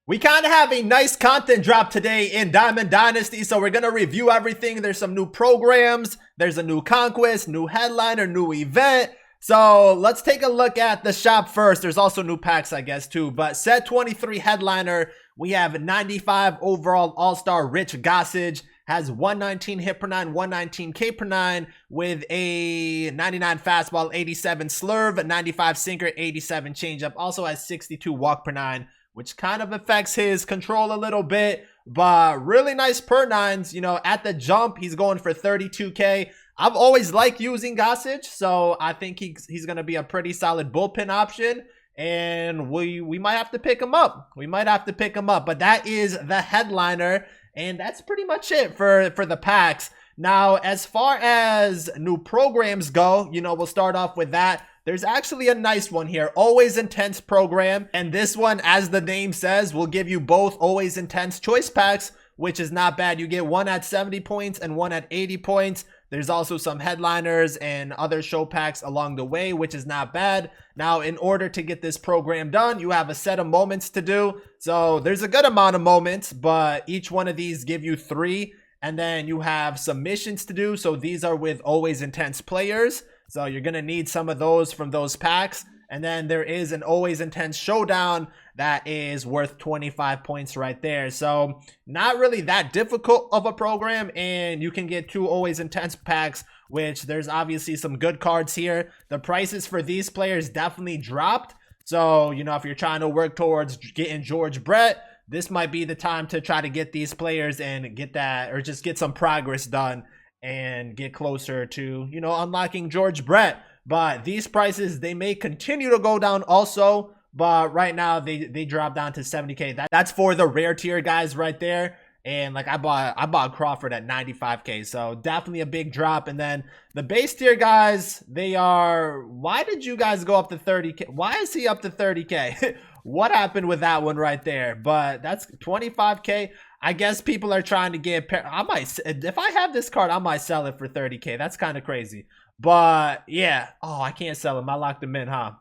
We kind of have a nice content drop today in Diamond Dynasty, so we're going to review everything. There's some new programs, there's a new conquest, new headliner, new event. So let's take a look at the shop first. There's also new packs, I guess, too. But set 23 headliner, we have 95 overall all-star Rich Gossage. Has 119 hit per 9, 119 K per 9 with a 99 fastball, 87 slurve, 95 sinker, 87 changeup. Also has 62 walk per 9, which kind of affects his control a little bit, but really nice per 9s. You know, at the jump, he's going for 32K. I've always liked using Gossage, so I think he's going to be a pretty solid bullpen option, and we might have to pick him up. We might have to pick him up, but that is the headliner, and that's pretty much it for the packs. Now, as far as new programs go, you know, we'll start off with that. There's actually a nice one here, Always Intense program. And this one, as the name says, will give you both Always Intense choice packs, which is not bad. You get one at 70 points and one at 80 points. There's also some headliners and other show packs along the way, which is not bad. Now, in order to get this program done, you have a set of moments to do. So there's a good amount of moments, but each one of these give you 3. And then you have some missions to do. So these are with Always Intense players. So you're going to need some of those from those packs. And then there is an Always Intense showdown that is worth 25 points right there. So not really that difficult of a program. And you can get 2 Always Intense packs, which there's obviously some good cards here. The prices for these players definitely dropped. So, you know, if you're trying to work towards getting George Brett, this might be the time to try to get these players and get that, or just get some progress done and get closer to, you know, unlocking George Brett. But these prices, they may continue to go down also, but right now they drop down to 70K. That's for the rare tier guys right there. And like I bought Crawford at 95K, so definitely a big drop. And then the base tier guys, they are, why did you guys go up to 30K? Why is he up to 30K? What happened with that one right there? But that's 25K. I guess people are trying to get, I might, if I have this card, I might sell it for 30K. That's kind of crazy. But yeah, oh, I can't sell him. I locked him in, huh?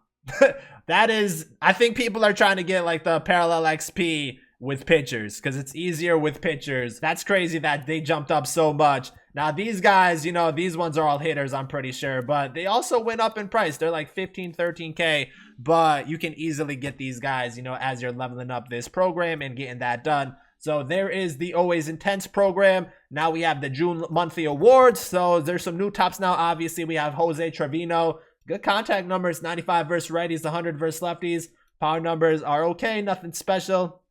That is, I think people are trying to get like the parallel XP with pitchers because it's easier with pitchers. That's crazy that they jumped up so much. Now these guys, you know, these ones are all hitters, I'm pretty sure, but they also went up in price. They're like 15, 13K, but you can easily get these guys, you know, as you're leveling up this program and getting that done. So there is the Always Intense program. Now we have the June monthly awards. So there's some new tops now. Obviously, we have Jose Trevino. Good contact numbers, 95 versus righties, 100 versus lefties. Power numbers are okay, nothing special.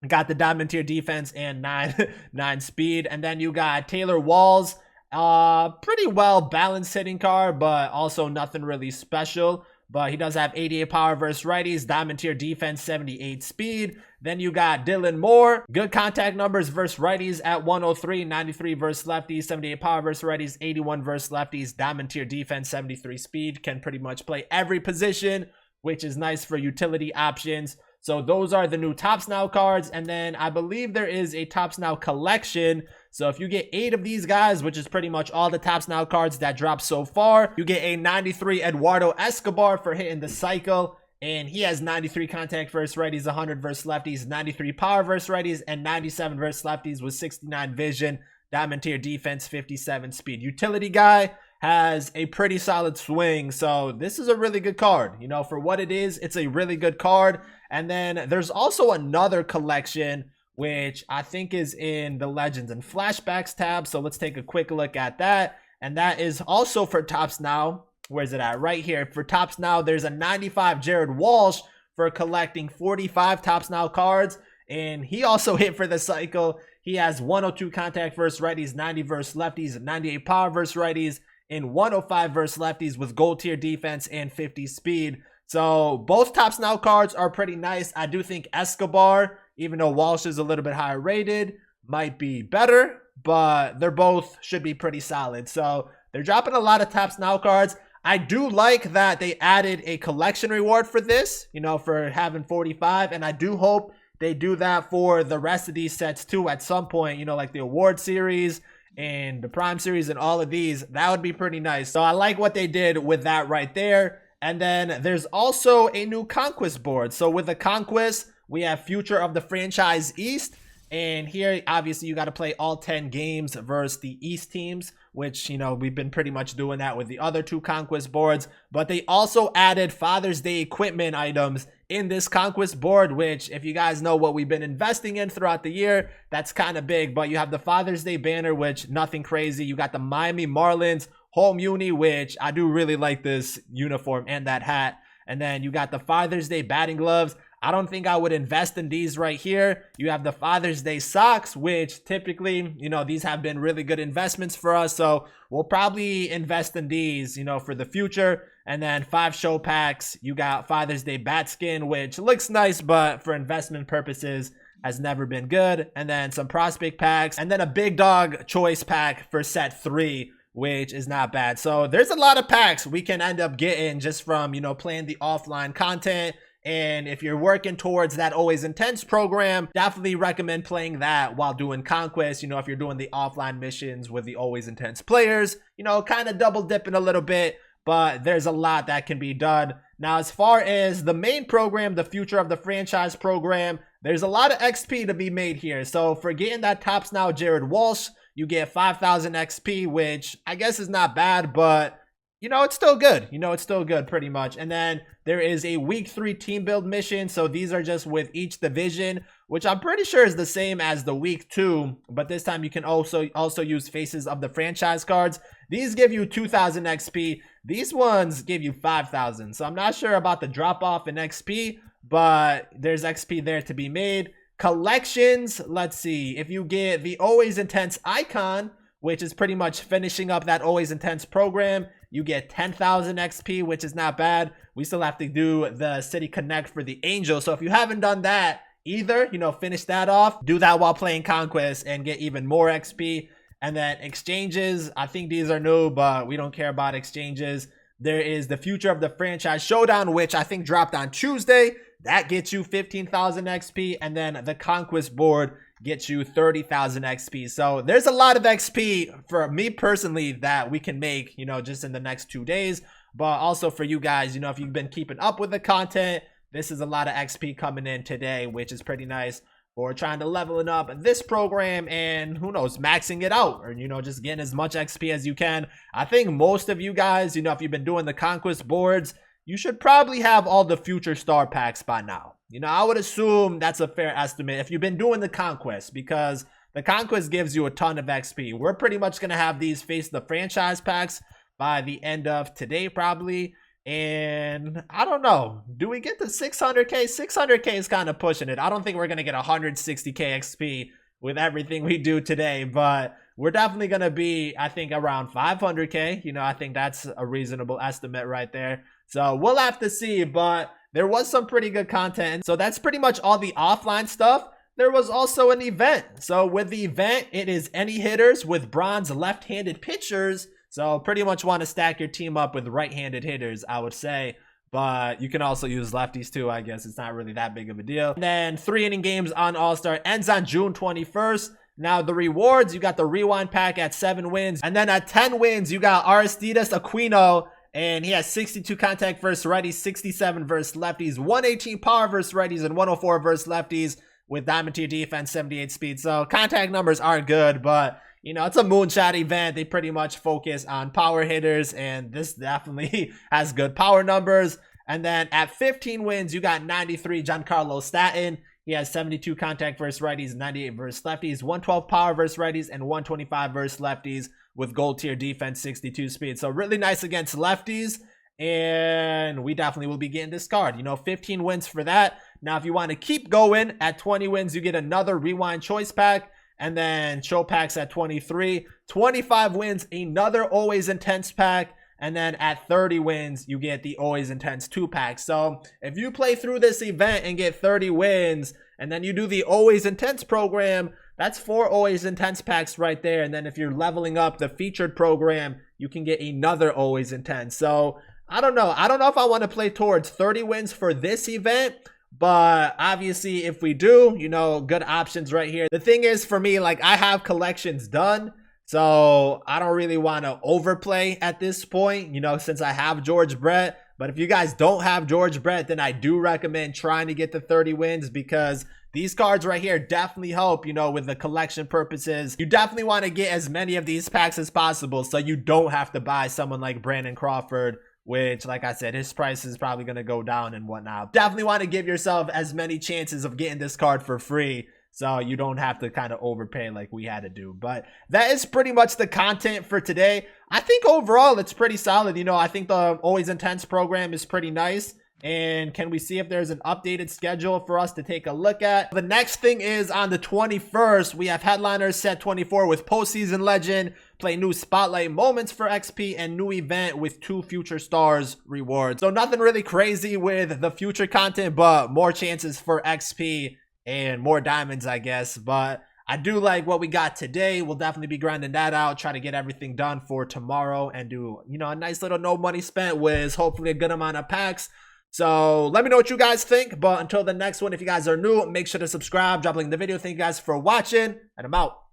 Got the diamond tier defense and 9 speed. And then you got Taylor Walls. Pretty well balanced hitting card, but also nothing really special. But he does have 88 power versus righties, diamond tier defense, 78 speed. Then you got Dylan Moore. Good contact numbers versus righties at 103, 93 versus lefties, 78 power versus righties, 81 versus lefties, diamond tier defense, 73 speed. Can pretty much play every position, which is nice for utility options. So those are the new Topps Now cards. And then I believe there is a Topps Now collection. So if you get 8 of these guys, which is pretty much all the Topps Now cards that dropped so far, you get a 93 Eduardo Escobar for hitting the cycle. And he has 93 contact versus righties, 100 versus lefties, 93 power versus righties, and 97 versus lefties with 69 vision, diamond tier defense, 57 speed. Utility guy has a pretty solid swing. So this is a really good card. You know, for what it is, it's a really good card. And then there's also another collection, which I think is in the Legends and Flashbacks tab. So let's take a quick look at that. And that is also for Topps Now. Where's it at? Right here. For Topps Now, there's a 95 Jared Walsh for collecting 45 Topps Now cards. And he also hit for the cycle. He has 102 contact versus righties, 90 versus lefties, 98 power versus righties, and 105 versus lefties with gold tier defense and 50 speed. So both Topps Now cards are pretty nice. I do think Escobar, even though Walsh is a little bit higher rated, might be better, but they're both should be pretty solid. So they're dropping a lot of Topps Now cards. I do like that they added a collection reward for this, you know, for having 45. And I do hope they do that for the rest of these sets too at some point, you know, like the award series and the prime series and all of these. That would be pretty nice. So I like what they did with that right there. And then there's also a new Conquest board. So with the Conquest, we have Future of the Franchise East. And here, obviously, you got to play all 10 games versus the East teams, which, you know, we've been pretty much doing that with the other 2 Conquest boards. But they also added Father's Day equipment items in this Conquest board, which, if you guys know what we've been investing in throughout the year, that's kind of big. But you have the Father's Day banner, which nothing crazy. You got the Miami Marlins home uni, which I do really like this uniform and that hat. And then you got the Father's Day batting gloves. I don't think I would invest in these right here. You have the Father's Day socks, which typically, you know, these have been really good investments for us. So we'll probably invest in these, you know, for the future. And then 5 show packs. You got Father's Day bat skin, which looks nice, but for investment purposes has never been good. And then some prospect packs. And then a big dog choice pack for set 3, which is not bad. So there's a lot of packs we can end up getting just from, you know, playing the offline content. And if you're working towards that Always Intense program, definitely recommend playing that while doing Conquest. You know, if you're doing the offline missions with the Always Intense players, you know, kind of double dipping a little bit, but there's a lot that can be done. Now, as far as the main program, the Future of the Franchise program, there's a lot of XP to be made here. So for getting that TOPPS Now Jared Walsh, you get 5,000 XP, which I guess is not bad, but you know, it's still good. You know, it's still good pretty much. And then there is a week 3 team build mission. So these are just with each division, which I'm pretty sure is the same as the week 2. But this time you can also use Faces of the Franchise cards. These give you 2,000 XP. These ones give you 5,000. So I'm not sure about the drop off in XP, but there's XP there to be made. Collections, let's see. If you get the Always Intense icon, which is pretty much finishing up that Always Intense program, you get 10,000 XP, which is not bad. We still have to do the City Connect for the Angel. So if you haven't done that either, you know, finish that off. Do that while playing Conquest and get even more XP. And then exchanges, I think these are new, but we don't care about exchanges. There is the Future of the Franchise Showdown, which I think dropped on Tuesday. That gets you 15,000 XP. And then the Conquest Board gets you 30,000 XP. So there's a lot of XP for me personally that we can make, you know, just in the next 2 days. But also for you guys, you know, if you've been keeping up with the content, this is a lot of XP coming in today, which is pretty nice for trying to leveling up this program and who knows, maxing it out or, you know, just getting as much XP as you can. I think most of you guys, you know, if you've been doing the Conquest boards, you should probably have all the future star packs by now. You know, I would assume that's a fair estimate if you've been doing the Conquest, because the Conquest gives you a ton of XP. We're pretty much going to have these Face the Franchise packs by the end of today probably. And I don't know, do we get to 600k? 600k is kind of pushing it. I don't think we're going to get 160k XP with everything we do today, but we're definitely going to be, I think, around 500k. You know, I think that's a reasonable estimate right there. So we'll have to see, but there was some pretty good content. So that's pretty much all the offline stuff. There was also an event. So with the event, it is any hitters with bronze left-handed pitchers. So pretty much want to stack your team up with right-handed hitters, I would say. But you can also use lefties too, I guess. It's not really that big of a deal. And then 3-inning games on All-Star ends on June 21st. Now the rewards, you got the Rewind pack at 7 wins. And then at 10 wins, you got Aristides Aquino. And he has 62 contact versus righties, 67 versus lefties, 118 power versus righties, and 104 versus lefties with diamond tier defense, 78 speed. So contact numbers aren't good, but you know, it's a moonshot event. They pretty much focus on power hitters, and this definitely has good power numbers. And then at 15 wins, you got 93 Giancarlo Stanton. He has 72 contact versus righties, 98 versus lefties, 112 power versus righties, and 125 versus lefties with gold tier defense, 62 speed. So really nice against lefties. And we definitely will be getting this card. You know, 15 wins for that. Now, if you want to keep going, at 20 wins, you get another Rewind choice pack. And then show packs at 23. 25 wins, another Always Intense pack. And then at 30 wins, you get the Always Intense 2-pack. So if you play through this event and get 30 wins, and then you do the Always Intense program, that's 4 Always Intense packs right there. And then if you're leveling up the featured program, you can get another Always Intense. So I don't know. I don't know if I want to play towards 30 wins for this event. But obviously, if we do, you know, good options right here. The thing is, for me, like, I have collections done. So I don't really want to overplay at this point, you know, since I have George Brett. But if you guys don't have George Brett, then I do recommend trying to get the 30 wins, because these cards right here definitely help, you know, with the collection purposes. You definitely want to get as many of these packs as possible so you don't have to buy someone like Brandon Crawford, which, like I said, his price is probably going to go down and whatnot. Definitely want to give yourself as many chances of getting this card for free, so you don't have to kind of overpay like we had to do. But that is pretty much the content for today. I think overall it's pretty solid. You know, I think the Always Intense program is pretty nice. And can we see if there's an updated schedule for us to take a look at? The next thing is on the 21st, we have Headliners Set 24 with Postseason Legend, play new Spotlight Moments for XP, and new event with 2 Future Stars rewards. So nothing really crazy with the future content, but more chances for XP and more diamonds, I guess. But I do like what we got today. We'll definitely be grinding that out, try to get everything done for tomorrow and do, you know, a nice little no money spent with hopefully a good amount of packs. So let me know what you guys think. But until the next one, if you guys are new, make sure to subscribe, drop a link in the video. Thank you guys for watching, and I'm out.